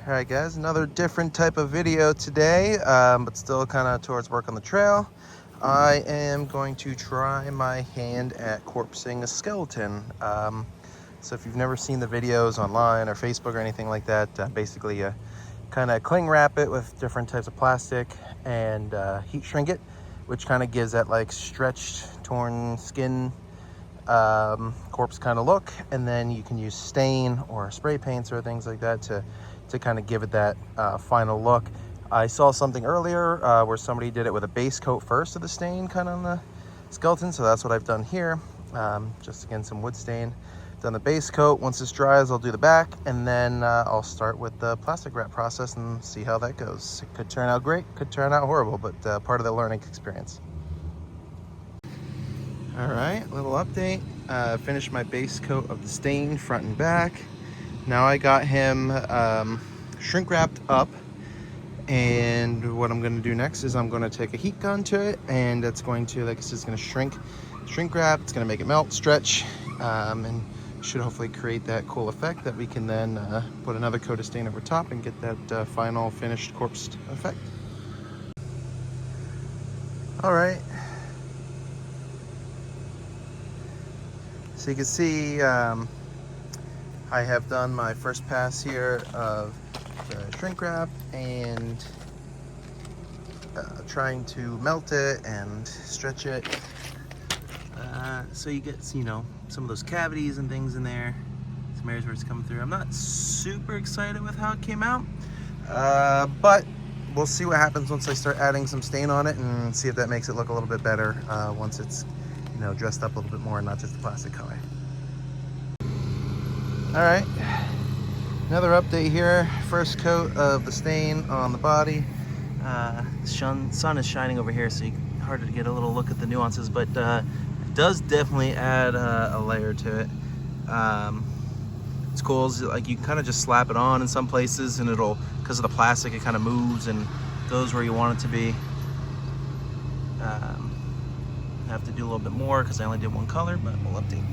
All right, guys, another different type of video today, but still kind of towards work on the trail. I am going to try my hand at corpsing a skeleton. So if you've never seen the videos online or Facebook or anything like that, basically you kind of cling wrap it with different types of plastic and heat shrink it, which kind of gives that like stretched, torn skin corpse kind of look. And then you can use stain or spray paints or things like that to kind of give it that final look. I saw something earlier where somebody did it with a base coat first of the stain kind of on the skeleton, so that's what I've done here. Just again, some wood stain. Done the base coat. Once this dries, I'll do the back, and then I'll start with the plastic wrap process and see how that goes. It could turn out great, could turn out horrible, but part of the learning experience. All right, little update. Finished my base coat of the stain front and back. Now I got him shrink wrapped up, and what I'm going to do next is I'm going to take a heat gun to it, and it's going to, like I said, it's going to shrink wrap. It's going to make it melt, stretch, and should hopefully create that cool effect that we can then put another coat of stain over top and get that final finished corpse effect. All right. So you can see I have done my first pass here of the shrink wrap and trying to melt it and stretch it so you get, you know, some of those cavities and things in there, some areas where it's coming through. I'm not super excited with how it came out, but we'll see what happens once I start adding some stain on it and see if that makes it look a little bit better once it's, you know, dressed up a little bit more and not just the plastic color. All right, another update here. First coat of the stain on the body. Sun is shining over here, so it's hard to get a little look at the nuances, but it does definitely add a layer to it. It's cool, like you can kind of just slap it on in some places and it'll, because of the plastic, it kind of moves and goes where you want it to be. I have to do a little bit more because I only did one color, but we'll update.